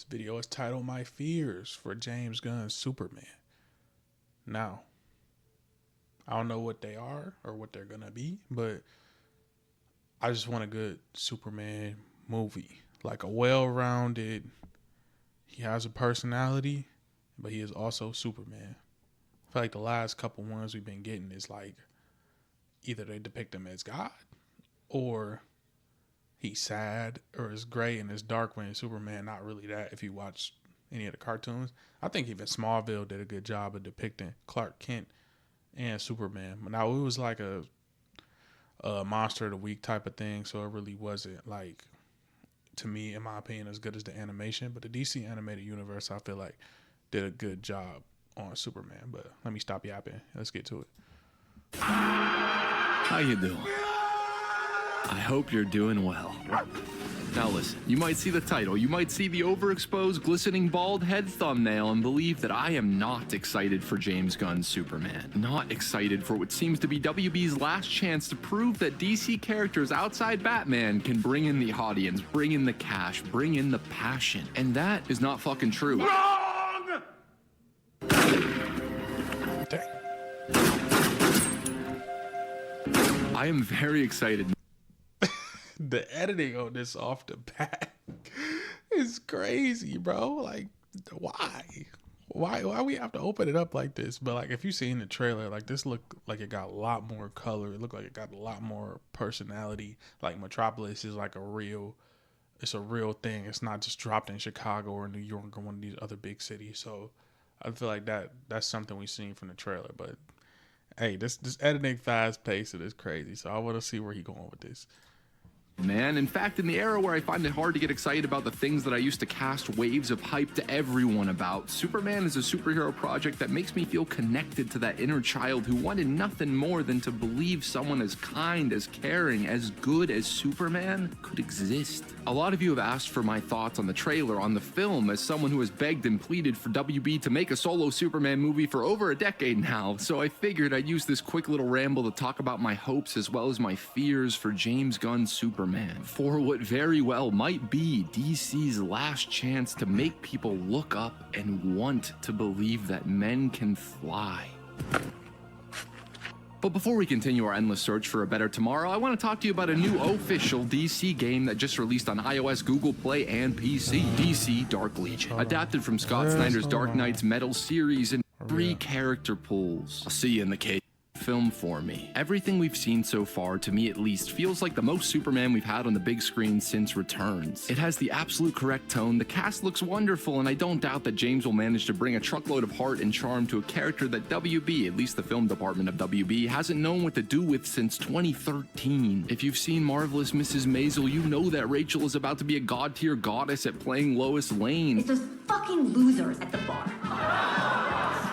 This video is titled My Fears for James Gunn's Superman. Now, I don't know what they are or what they're gonna be, but I just want a good Superman movie. Like a well-rounded, he has a personality, but he is also Superman. I feel like the last couple ones we've been getting is like either they depict him as God or he's sad or it's gray and it's dark when it's Superman. Not really that if you watch any of the cartoons. I think even Smallville did a good job of depicting Clark Kent and Superman. Now it was like a monster of the week type of thing, so it really wasn't, like, to me, in my opinion, as good as the animation. But the DC animated universe, I feel like, did a good job on Superman. But let me stop yapping. Let's get to it. How you doing? I hope you're doing well. Now listen, you might see the title, you might see the overexposed, glistening bald head thumbnail and believe that I am not excited for James Gunn's Superman. Not excited for what seems to be WB's last chance to prove that DC characters outside Batman can bring in the audience, bring in the cash, bring in the passion. And that is not fucking true. Wrong! I am very excited. The editing on this off the bat is crazy, bro. Like, why we have to open it up like this? But like, if you seen the trailer, like, this looked like it got a lot more color. It looked like it got a lot more personality. Like, Metropolis is like it's a real thing. It's not just dropped in Chicago or New York or one of these other big cities. So I feel like that's something we've seen from the trailer. But hey, this editing fast paced, it is crazy. So I want to see where he going with this. Man, in fact, in the era where I find it hard to get excited about the things that I used to cast waves of hype to everyone about, Superman is a superhero project that makes me feel connected to that inner child who wanted nothing more than to believe someone as kind, as caring, as good as Superman could exist. A lot of you have asked for my thoughts on the trailer, on the film, as someone who has begged and pleaded for WB to make a solo Superman movie for over a decade now, so I figured I'd use this quick little ramble to talk about my hopes as well as my fears for James Gunn's Superman. For what very well might be DC's last chance to make people look up and want to believe that men can fly. But before we continue our endless search for a better tomorrow, I want to talk to you about a new official DC game that just released on iOS, Google Play, and PC. DC Dark Legion. Adapted from Scott Snyder's Dark Knight's Metal series and 3 character pools. I'll see you in the cave. Film for me. Everything we've seen so far, to me at least, feels like the most Superman we've had on the big screen since Returns. It has the absolute correct tone, the cast looks wonderful, and I don't doubt that James will manage to bring a truckload of heart and charm to a character that WB, at least the film department of WB, hasn't known what to do with since 2013. If you've seen Marvelous Mrs. Maisel, you know that Rachel is about to be a god-tier goddess at playing Lois Lane. It's those fucking losers at the bar.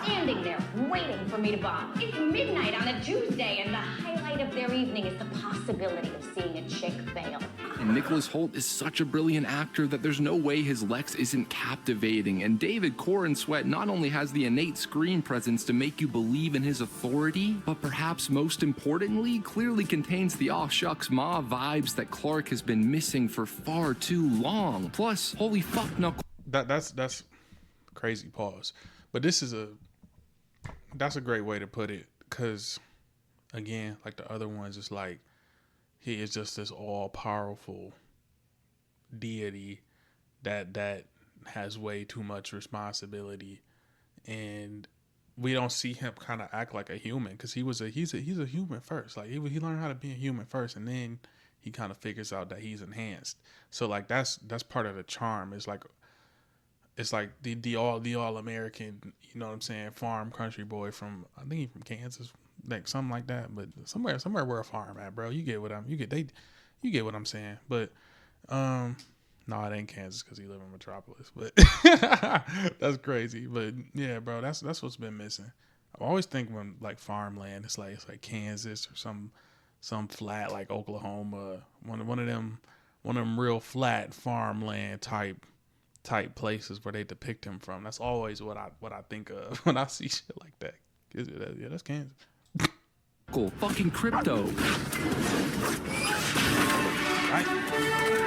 Standing there, waiting for me to bomb. It's midnight on a Tuesday, and the highlight of their evening is the possibility of seeing a chick fail. And Nicholas Hoult is such a brilliant actor that there's no way his Lex isn't captivating. And David Corn Sweat not only has the innate screen presence to make you believe in his authority, but perhaps most importantly, clearly contains the aw shucks ma vibes that Clark has been missing for far too long. Plus, holy fuck, Knuckles. That's crazy pause. But that's a great way to put it, because again, like the other ones, it's like he is just this all-powerful deity that has way too much responsibility, and we don't see him kind of act like a human, because he's a human first. Like he learned how to be a human first, and then he kind of figures out that he's enhanced. So like that's part of the charm. It's like the all American, you know what I'm saying, farm country boy from, I think he's from Kansas, like something like that. But somewhere where a farm at, bro. You get what I'm saying. But no, it ain't Kansas because he live in Metropolis. But that's crazy. But yeah, bro, that's what's been missing. I always think when like farmland, it's like Kansas or some flat like Oklahoma, one of them real flat farmland type places where they depict him from. That's always what I think of when I see shit like that. Yeah, that's Kansas. Fucking crypto.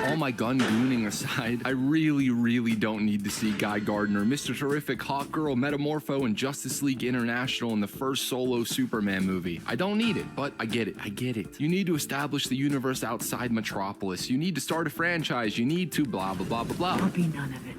All my gun gooning aside, I really don't need to see Guy Gardner, Mr. Terrific, Hawkgirl, Metamorpho, and Justice League International in the first solo Superman movie. I don't need it, but I get it. You need to establish the universe outside Metropolis. You need to start a franchise. You need to blah, blah, blah, blah, blah. There'll be none of it.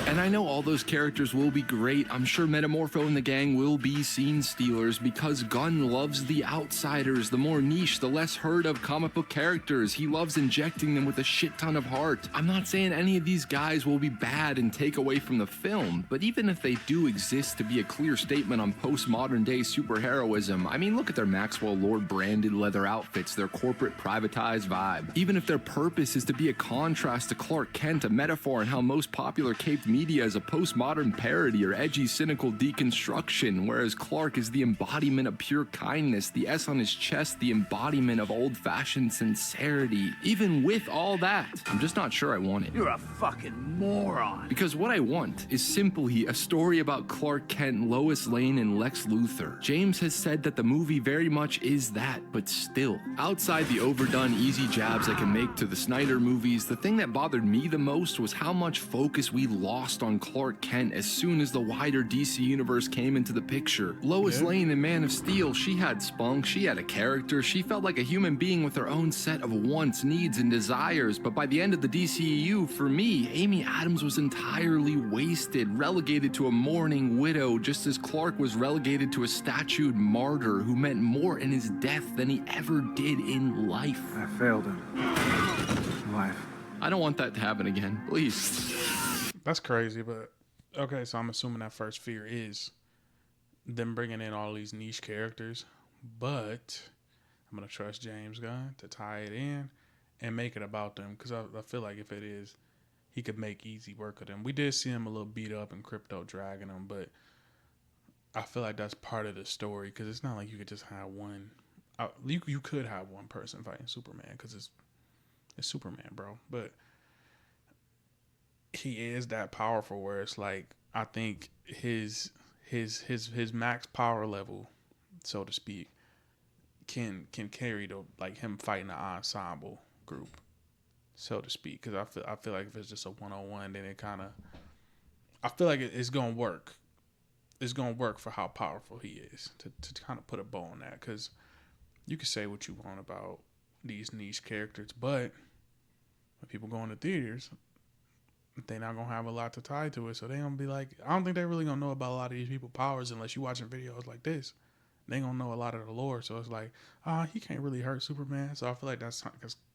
And I know all those characters will be great. I'm sure Metamorpho and the gang will be scene stealers because Gunn loves the outsiders, the more niche, the less heard of comic book characters. He loves injecting them with a shit ton of heart. I'm not saying any of these guys will be bad and take away from the film, but even if they do exist to be a clear statement on postmodern day superheroism, I mean, look at their Maxwell Lord branded leather outfits, their corporate privatized vibe. Even if their purpose is to be a contrast to Clark Kent, a metaphor on how most popular caped media is a postmodern parody or edgy, cynical deconstruction, whereas Clark is the embodiment of pure kindness, the S on his chest, the embodiment of old-fashioned sincerity. Even with all that, I'm just not sure I want it. You're a fucking moron. Because what I want is simply a story about Clark Kent, Lois Lane, and Lex Luthor. James has said that the movie very much is that, but still. Outside the overdone, easy jabs I can make to the Snyder movies, the thing that bothered me the most was how much focus we lost on Clark Kent as soon as the wider DC universe came into the picture. Lois Lane in Man of Steel, she had spunk, she had a character, she felt like a human being with her own set of wants, needs, and desires, but by the end of the DCEU, for me, Amy Adams was entirely wasted, relegated to a mourning widow, just as Clark was relegated to a statued martyr who meant more in his death than he ever did in life. I failed him. Life. I don't want that to happen again, please. That's crazy, but okay, so I'm assuming that first fear is them bringing in all these niche characters, but I'm going to trust James Gunn to tie it in and make it about them, because I feel like if it is, he could make easy work of them. We did see him a little beat up in Crypto dragging him, but I feel like that's part of the story, because it's not like you could just have one. You could have one person fighting Superman, because it's Superman, bro, but he is that powerful where it's like, I think his max power level, so to speak, can carry to like him fighting an ensemble group, so to speak. Because I feel like if it's just a 1-on-1, then it kind of, I feel like it's gonna work. It's gonna work for how powerful he is, to kind of put a bow on that. Because you can say what you want about these niche characters, but when people go into theaters, they're not gonna have a lot to tie to it, so they gonna be like, I don't think they're really gonna know about a lot of these people's powers unless you watching videos like this. They gonna know a lot of the lore, so it's like, he can't really hurt Superman. So I feel like that's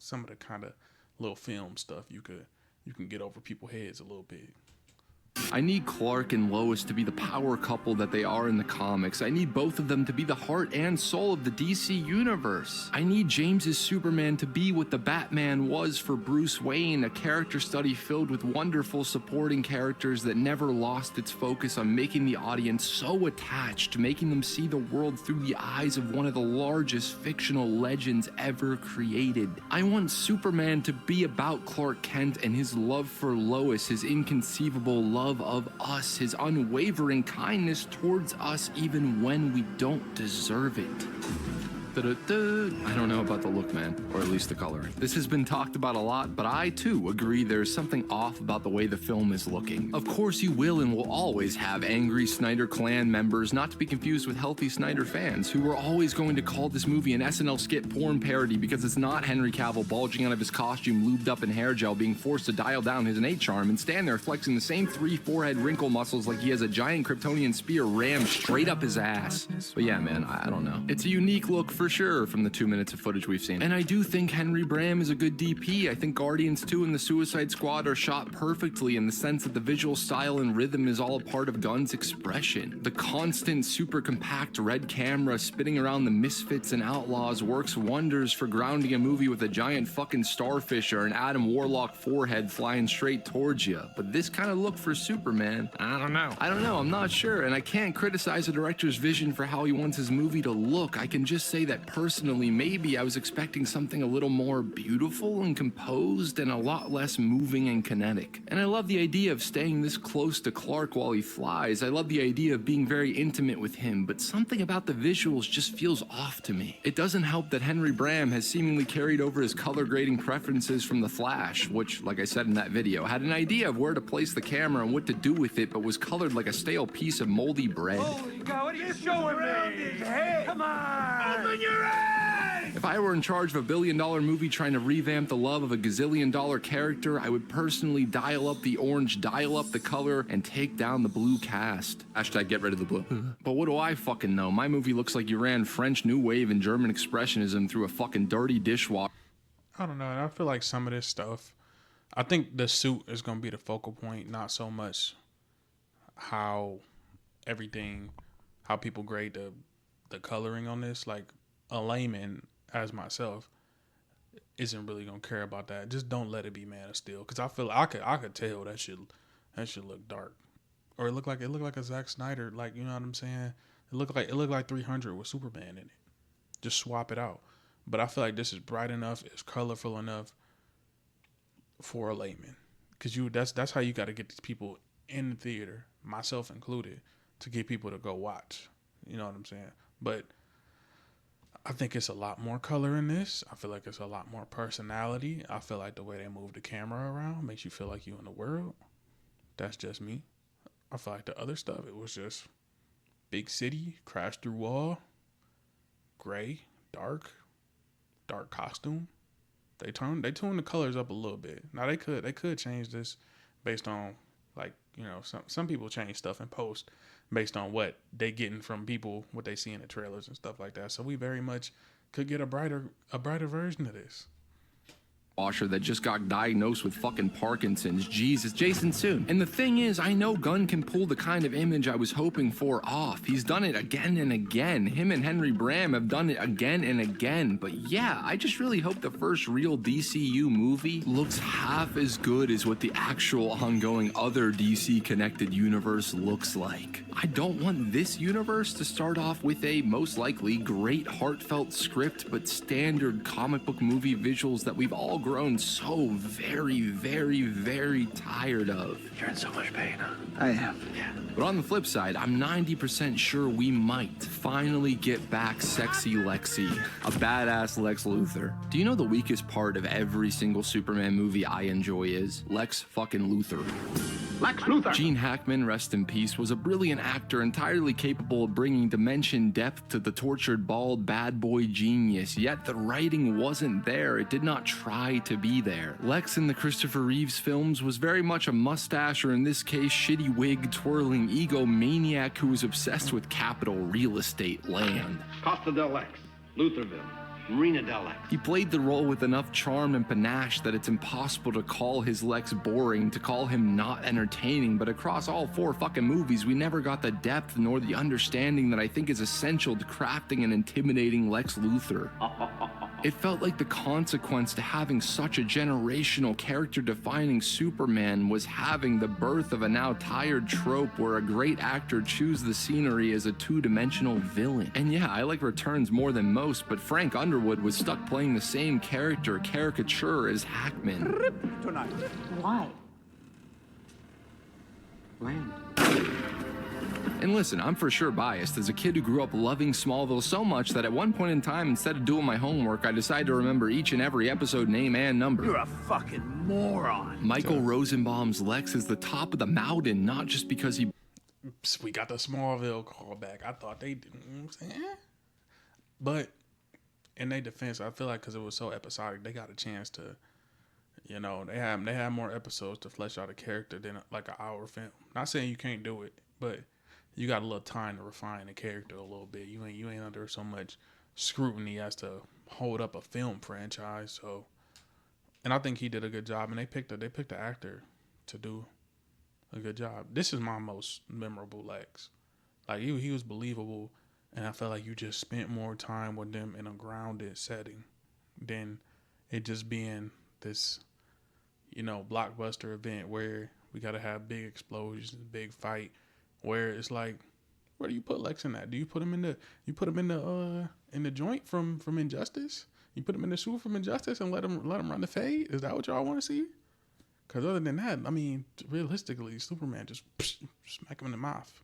some of the kind of little film stuff you can get over people's heads a little bit. I need Clark and Lois to be the power couple that they are in the comics. I need both of them to be the heart and soul of the DC universe. I need James's Superman to be what the Batman was for Bruce Wayne, a character study filled with wonderful supporting characters that never lost its focus on making the audience so attached, making them see the world through the eyes of one of the largest fictional legends ever created. I want Superman to be about Clark Kent and his love for Lois, his inconceivable love of us, his unwavering kindness towards us even when we don't deserve it. I don't know about the look, man, or at least the coloring. This has been talked about a lot, but I too agree there's something off about the way the film is looking. Of course you will and will always have angry Snyder Clan members, not to be confused with healthy Snyder fans, who are always going to call this movie an SNL skit porn parody because it's not Henry Cavill bulging out of his costume, lubed up in hair gel, being forced to dial down his innate charm and stand there flexing the same 3 forehead wrinkle muscles like he has a giant Kryptonian spear rammed straight up his ass. But yeah, man, I don't know. It's a unique look for sure from the 2 minutes of footage we've seen. And I do think Henry Bram is a good DP. I think Guardians 2 and the Suicide Squad are shot perfectly in the sense that the visual style and rhythm is all a part of Gunn's expression. The constant, super compact red camera spinning around the misfits and outlaws works wonders for grounding a movie with a giant fucking starfish or an Adam Warlock forehead flying straight towards you. But this kind of look for Superman, I don't know, I'm not sure. And I can't criticize a director's vision for how he wants his movie to look. I can just say that that personally, maybe I was expecting something a little more beautiful and composed and a lot less moving and kinetic. And I love the idea of staying this close to Clark while he flies. I love the idea of being very intimate with him, but something about the visuals just feels off to me. It doesn't help that Henry Bram has seemingly carried over his color grading preferences from The Flash, which, like I said in that video, had an idea of where to place the camera and what to do with it, but was colored like a stale piece of moldy bread. Holy God, what are you showing me? His head. Come on! Open your eyes! If I were in charge of a billion-dollar movie trying to revamp the love of a gazillion-dollar character, I would personally dial up the orange, dial up the color, and take down the blue cast. Hashtag get rid of the blue. But what do I fucking know? My movie looks like you ran French New Wave and German Expressionism through a fucking dirty dishwasher. I don't know. I feel like some of this stuff, I think the suit is going to be the focal point, not so much how people grade the coloring on this. Like a layman as myself isn't really going to care about that. Just don't let it be Man of Steel, because I feel like I could tell that should look dark, or it looked like a Zack Snyder, like, you know what I'm saying? It looked like 300 with Superman in it. Just swap it out. But I feel like this is bright enough, it's colorful enough for a layman, because that's how you got to get these people in the theater, myself included, to get people to go watch. You know what I'm saying? But I think it's a lot more color in this. I feel like it's a lot more personality. I feel like the way they move the camera around makes you feel like you're in the world. That's just me. I feel like the other stuff, it was just big city, crash through wall, gray, dark costume. They tuned the colors up a little bit. Now they could change this based on, like, you know, some people change stuff in post based on what they getting from people, what they see in the trailers and stuff like that. So we very much could get a brighter version of this. Washer that just got diagnosed with fucking Parkinson's. Jesus, Jason soon. And the thing is, I know Gunn can pull the kind of image I was hoping for off. He's done it again and again. Him and Henry Bram have done it again and again. But yeah, I just really hope the first real DCU movie looks half as good as what the actual ongoing other DC connected universe looks like. I don't want this universe to start off with a most likely great heartfelt script, but standard comic book movie visuals that we've all grown so very, very, very tired of. You're in so much pain, huh? I am. Yeah. But on the flip side, I'm 90% sure we might finally get back sexy Lexi, a badass Lex Luthor. Do you know the weakest part of every single Superman movie I enjoy is? Lex fucking Luthor. Lex Luthor! Gene Hackman, rest in peace, was a brilliant actor entirely capable of bringing dimension depth to the tortured, bald, bad boy genius, yet the writing wasn't there. It did not try to be there. Lex in the Christopher Reeves films was very much a mustache, or in this case, shitty wig twirling egomaniac who was obsessed with capital real estate land. Costa del Lex, Lutherville, Marina del Lex. He played the role with enough charm and panache that it's impossible to call his Lex boring, to call him not entertaining, but across all four fucking movies, we never got the depth nor the understanding that I think is essential to crafting an intimidating Lex Luthor. It felt like the consequence to having such a generational character-defining Superman was having the birth of a now tired trope where a great actor chews the scenery as a two-dimensional villain. And yeah, I like Returns more than most, but Frank Underwood was stuck playing the same caricature as Hackman. Kryptonite. Why? Land. And listen, I'm for sure biased. As a kid who grew up loving Smallville so much that at one point in time, instead of doing my homework, I decided to remember each and every episode name and number. You're a fucking moron. Michael Rosenbaum's Lex is the top of the mountain, not just because he... We got the Smallville callback. I thought they did. You know what I'm saying? But in their defense, I feel like because it was so episodic, they got a chance to, you know, they had more episodes to flesh out a character than like an hour film. Not saying you can't do it, but you got a little time to refine the character a little bit. You ain't under so much scrutiny as to hold up a film franchise. So, and I think he did a good job. And they picked an actor to do a good job. This is my most memorable Lex. Like he was believable, and I felt like you just spent more time with them in a grounded setting than it just being this, you know, blockbuster event where we got to have big explosions, big fight. Where it's like, Where do you put Lex in that? Do you put him in the joint from Injustice? You put him in the suit from Injustice and let him run the fade? Is that what y'all want to see? Because other than that, I mean, realistically, Superman just smack him in the mouth.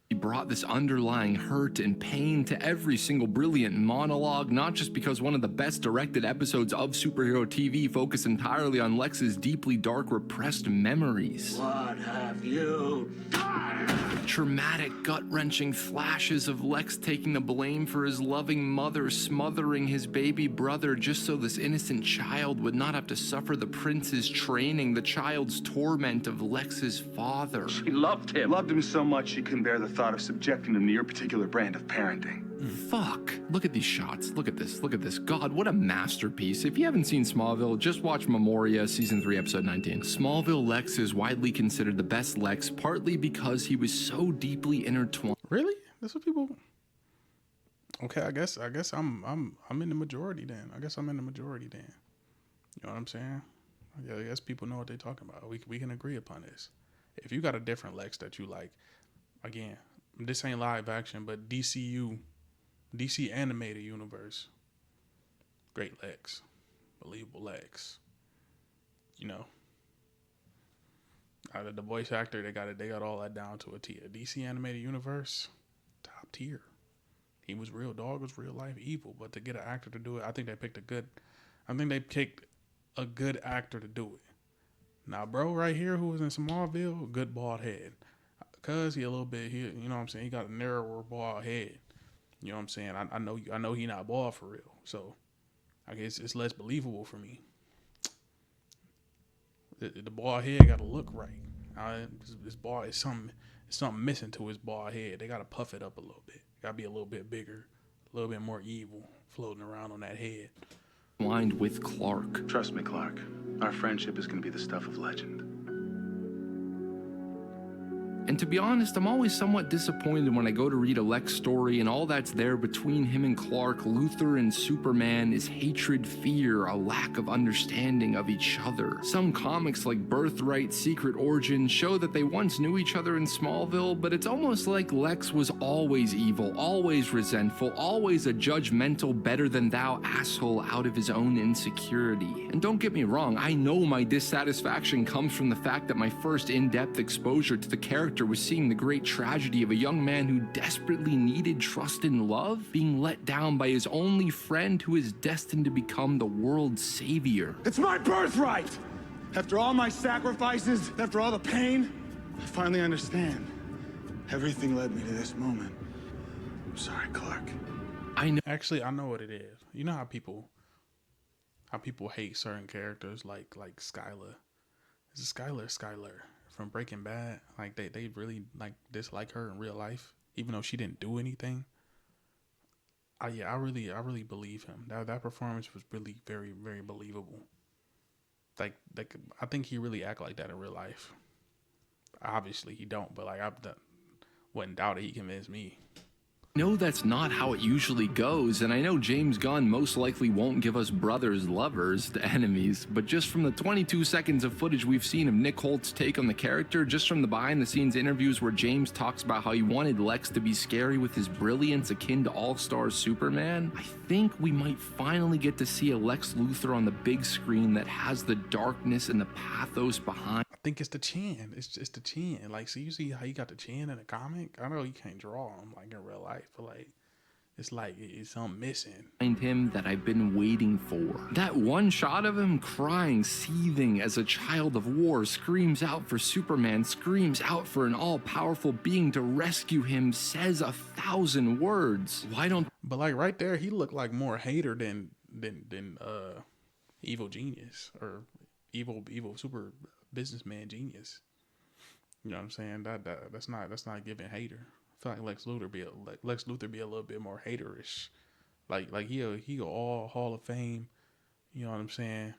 He brought this underlying hurt and pain to every single brilliant monologue, not just because one of the best directed episodes of superhero TV focused entirely on Lex's deeply dark, repressed memories. What have you done? Traumatic, gut-wrenching flashes of Lex taking the blame for his loving mother smothering his baby brother just so this innocent child would not have to suffer the prince's training, the child's torment of Lex's father. She loved him. Loved him so much she couldn't bear the thought of subjecting him to your particular brand of parenting. Fuck. Look at these shots. Look at this. Look at this. God, what a masterpiece. If you haven't seen Smallville, just watch Memoria Season 3, Episode 19. Smallville Lex is widely considered the best Lex, partly because he was so deeply intertwined. Really? That's what people... Okay, I guess I'm in the majority then. You know what I'm saying? Yeah, I guess people know what they're talking about. We can agree upon this. If you got a different Lex that you like, again, this ain't live action, but DC animated universe, great Lex, believable Lex. You know, out of the voice actor, they got all that down to a T. A DC animated universe, top tier. He was real dog, was real life evil, but to get an actor to do it, I think they picked a good actor to do it. Now, bro, right here, who was in Smallville, good bald head. Cause he a little bit, you know what I'm saying? He got a narrower bald head. You know what I'm saying? I know he not bald for real. So I guess it's less believable for me. The bald head got to look right. This bald is something missing to his bald head. They got to puff it up a little bit. Got to be a little bit bigger, a little bit more evil floating around on that head. Blind with Clark. Trust me, Clark. Our friendship is going to be the stuff of legend. And to be honest, I'm always somewhat disappointed when I go to read a Lex story and all that's there between him and Clark, Luthor and Superman is hatred, fear, a lack of understanding of each other. Some comics like Birthright, Secret Origin show that they once knew each other in Smallville, but it's almost like Lex was always evil, always resentful, always a judgmental, better than thou asshole out of his own insecurity. And don't get me wrong, I know my dissatisfaction comes from the fact that my first in-depth exposure to the character was seeing the great tragedy of a young man who desperately needed trust and love, being let down by his only friend who is destined to become the world's savior. It's my birthright! After all my sacrifices, after all the pain, I finally understand. Everything led me to this moment. I'm sorry, Clark. Actually, I know what it is. You know how people hate certain characters like Skylar. Is it Skylar from Breaking Bad? Like they really like dislike her in real life, even though she didn't do anything. I really believe him. That performance was really very, very believable. Like I think he really act like that in real life. Obviously he don't, but like I wouldn't doubt it. He convinced me. No, that's not how it usually goes, and I know James Gunn most likely won't give us brothers lovers to enemies, but just from the 22 seconds of footage we've seen of Nick Holt's take on the character, just from the behind-the-scenes interviews where James talks about how he wanted Lex to be scary with his brilliance akin to All-Star Superman, I think we might finally get to see a Lex Luthor on the big screen that has the darkness and the pathos behind. I think it's the chin. It's the chin. Like, so you see how he got the chin in the comic? I know you can't draw him like in real life, but like it's something missing. Find him that I've been waiting for. That one shot of him crying, seething as a child of war, screams out for Superman, screams out for an all-powerful being to rescue him, says 1,000 words. Why don't? But like right there, he looked like more hater than evil genius or evil super businessman genius. You know what I'm saying? That's not giving hater. I feel like Lex Luthor be a little bit more haterish. Like he all Hall of Fame. You know what I'm saying?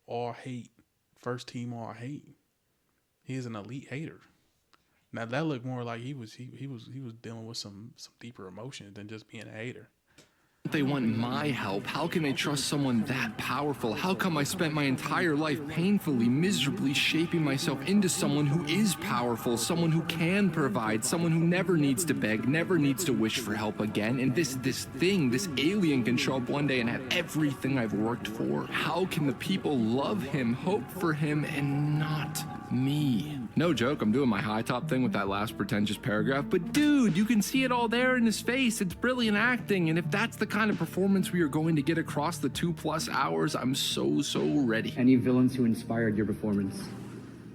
All hate, first team all hate. He is an elite hater. Now that looked more like he was dealing with some deeper emotions than just being a hater. They want my help. How can they trust someone that powerful? How come I spent my entire life painfully, miserably shaping myself into someone who is powerful, someone who can provide, someone who never needs to beg, never needs to wish for help again? And this alien can show up one day and have everything I've worked for. How can the people love him, hope for him, and not me? No joke, I'm doing my high top thing with that last pretentious paragraph, but dude, you can see it all there in his face. It's brilliant acting, and if that's the kind of performance we are going to get across the 2+ hours, I'm so ready. Any villains who inspired your performance?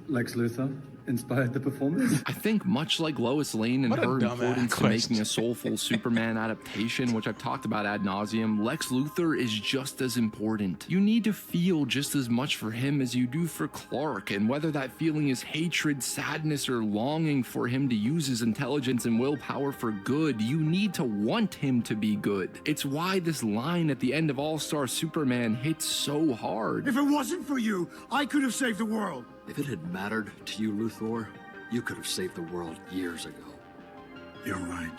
Lex Luthor inspired the performance? I think much like Lois Lane and her importance to making a soulful Superman adaptation, which I've talked about ad nauseum, Lex Luthor is just as important. You need to feel just as much for him as you do for Clark, and whether that feeling is hatred, sadness, or longing for him to use his intelligence and willpower for good, you need to want him to be good. It's why this line at the end of All-Star Superman hits so hard. If it wasn't for you, I could have saved the world. If it had mattered to you, Luthor, you could have saved the world years ago. You're right.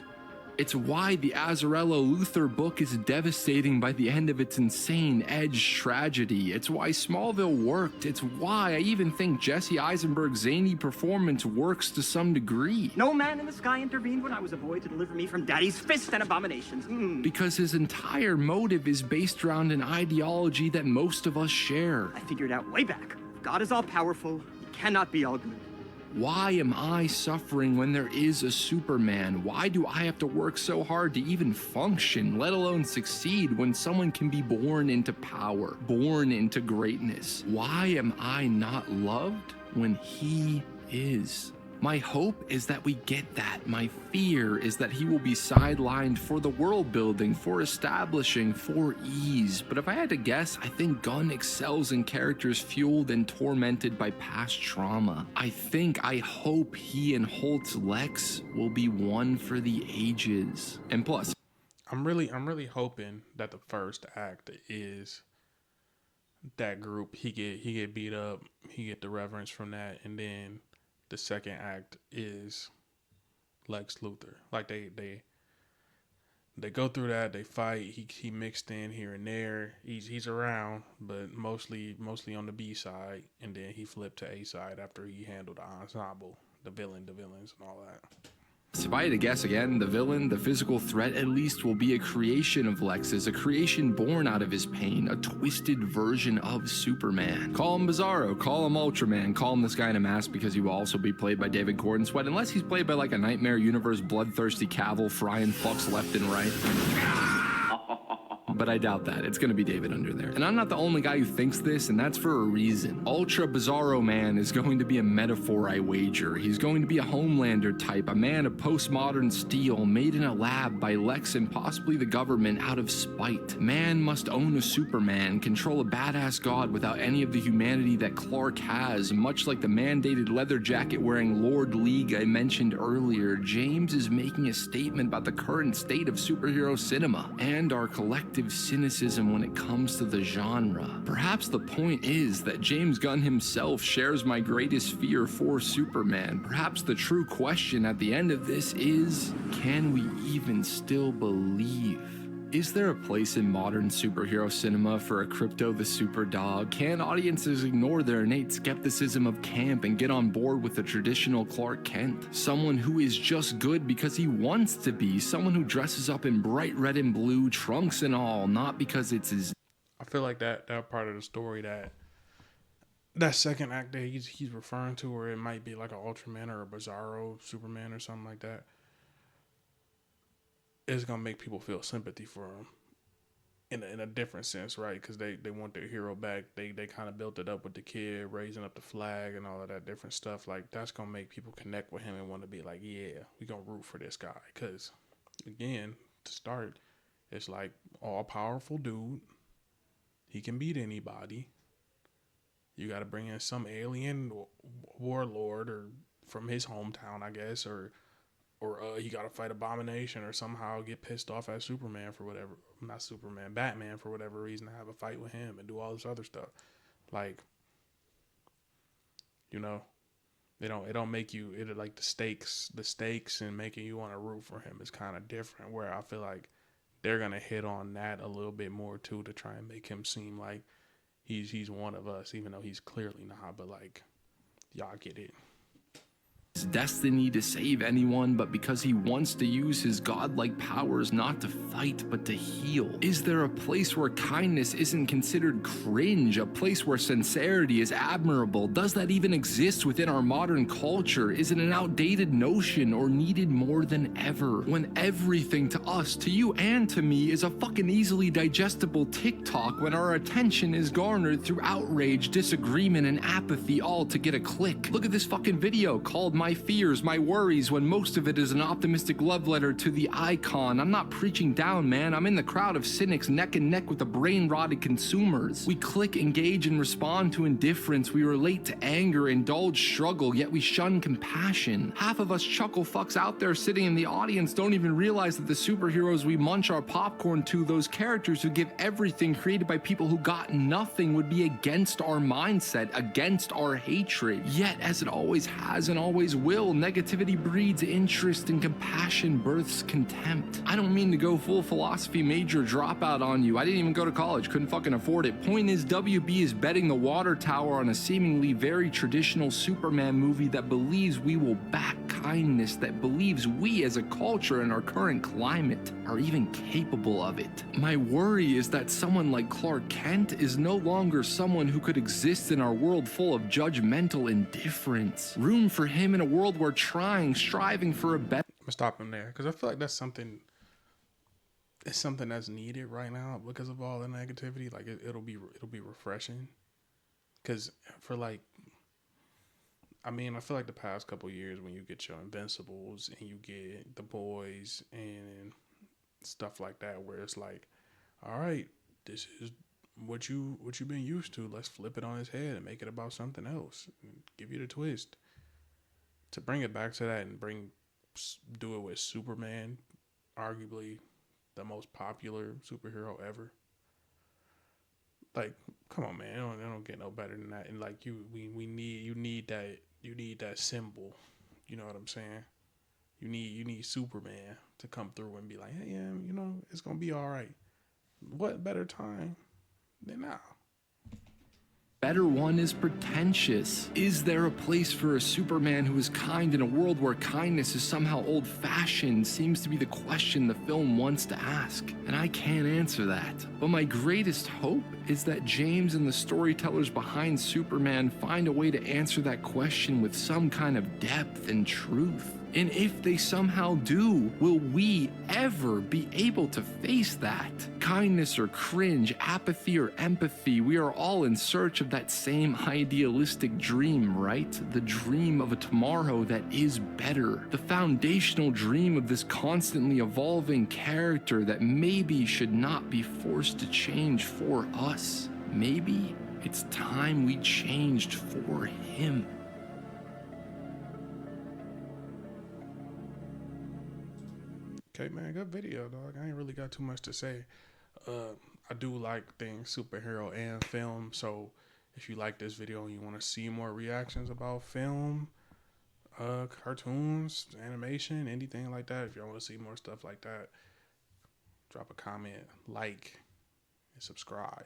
It's why the Azzarello Luthor book is devastating by the end of its insane edge tragedy. It's why Smallville worked. It's why I even think Jesse Eisenberg's zany performance works to some degree. No man in the sky intervened when I was a boy to deliver me from Daddy's fist and abominations. Because his entire motive is based around an ideology that most of us share. I figured out way back. God is all-powerful. He cannot be all good. Why am I suffering when there is a Superman? Why do I have to work so hard to even function, let alone succeed, when someone can be born into power, born into greatness? Why am I not loved when he is? My hope is that we get that. My fear is that he will be sidelined for the world building, for establishing, for ease. But if I had to guess, I think Gunn excels in characters fueled and tormented by past trauma. I hope he and Holt's Lex will be one for the ages. And plus, I'm really hoping that the first act is that group. He get beat up, he get the reverence from that, and then the second act is Lex Luthor. Like they go through that, they fight. He mixed in here and there. He's around, but mostly on the B side, and then he flipped to A side after he handled the ensemble, the villains and all that. if I had to guess again, the villain, the physical threat at least, will be a creation of Lex's, a creation born out of his pain, a twisted version of Superman. Call him Bizarro, call him Ultraman, call him this guy in a mask because he will also be played by David Gordon Sweat, unless he's played by like a Nightmare Universe bloodthirsty Cavill frying fucks left and right. But I doubt that. It's gonna be David under there. And I'm not the only guy who thinks this, and that's for a reason. Ultra Bizarro Man is going to be a metaphor, I wager. He's going to be a Homelander type, a man of postmodern steel, made in a lab by Lex and possibly the government out of spite. Man must own a Superman, control a badass god without any of the humanity that Clark has, much like the mandated leather jacket wearing Lord League I mentioned earlier. James is making a statement about the current state of superhero cinema and our collective cynicism when it comes to the genre. Perhaps the point is that James Gunn himself shares my greatest fear for Superman. Perhaps the true question at the end of this is, can we even still believe? Is there a place in modern superhero cinema for a Crypto the Super Dog? Can audiences ignore their innate skepticism of camp and get on board with the traditional Clark Kent? Someone who is just good because he wants to be, someone who dresses up in bright red and blue, trunks and all, not because it's his... I feel like that part of the story, that second act that he's referring to, or it might be like an Ultraman or a Bizarro Superman or something like that, is gonna make people feel sympathy for him in a different sense, right? Because they want their hero back. They kind of built it up with the kid, raising up the flag and all of that different stuff. Like, that's gonna make people connect with him and want to be like, yeah, we gonna root for this guy. Because again, to start, it's like all powerful dude. He can beat anybody. You got to bring in some alien warlord or from his hometown, I guess, or you got to fight Abomination or somehow get pissed off at Superman for whatever, not Superman, Batman for whatever reason, to have a fight with him and do all this other stuff. Like, you know, it don't make you, it like the stakes and making you want to root for him is kind of different, where I feel like they're gonna hit on that a little bit more too, to try and make him seem like he's one of us, even though he's clearly not. But like, y'all get it. Destiny to save anyone, but because he wants to use his godlike powers not to fight but to heal? Is there a place where kindness isn't considered cringe, a place where sincerity is admirable? Does that even exist within our modern culture? Is it an outdated notion or needed more than ever? When everything to us, to you and to me, is a fucking easily digestible TikTok, when our attention is garnered through outrage, disagreement, and apathy, all to get a click. Look at this fucking video called My Fears, My Worries, when most of it is an optimistic love letter to the icon. I'm not preaching down, man. I'm in the crowd of cynics neck and neck with the brain-rotted consumers. We click, engage, and respond to indifference. We relate to anger, indulge struggle, yet we shun compassion. Half of us chuckle fucks out there sitting in the audience don't even realize that the superheroes we munch our popcorn to, those characters who give everything, created by people who got nothing, would be against our mindset, against our hatred. Yet, as it always has and always will, negativity breeds interest and compassion births contempt. I don't mean to go full philosophy major dropout on you. I didn't even go to college, couldn't fucking afford it. Point is, WB is betting the water tower on a seemingly very traditional Superman movie that believes we will back kindness, that believes we as a culture in our current climate are even capable of it. My worry is that someone like Clark Kent is no longer someone who could exist in our world full of judgmental indifference. Room for him in a world where striving for a better... I'm gonna stop him there, because I feel like that's something, it's something that's needed right now because of all the negativity. Like it'll be refreshing, because for like, I mean, I feel like the past couple years, when you get your Invincibles and you get the Boys and stuff like that, where it's like, all right, this is what you've been used to. Let's flip it on its head and make it about something else. And give you the twist. To bring it back to that and do it with Superman, arguably the most popular superhero ever. Like, come on, man, it don't get no better than that. And like you need that symbol. You know what I'm saying? You need Superman to come through and be like, hey, yeah, you know, it's gonna be all right. What better time than now? Better one is pretentious. Is there a place for a Superman who is kind in a world where kindness is somehow old-fashioned? Seems to be the question the film wants to ask, and I can't answer that. But my greatest hope is that James and the storytellers behind Superman find a way to answer that question with some kind of depth and truth. And if they somehow do, will we ever be able to face that? Kindness or cringe, apathy or empathy, we are all in search of that same idealistic dream, right? The dream of a tomorrow that is better. The foundational dream of this constantly evolving character that maybe should not be forced to change for us. Maybe it's time we changed for him. Okay, man, good video, dog. I ain't really got too much to say. I do like things superhero and film, so if you like this video and you want to see more reactions about film, cartoons, animation, anything like that, if y'all want to see more stuff like that, drop a comment, like, and subscribe.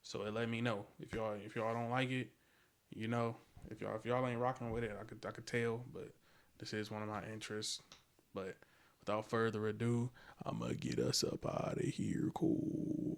So it let me know. If y'all don't like it, you know, if y'all ain't rocking with it, I could tell, but this is one of my interests. But without further ado, I'm gonna get us up out of here. Cool.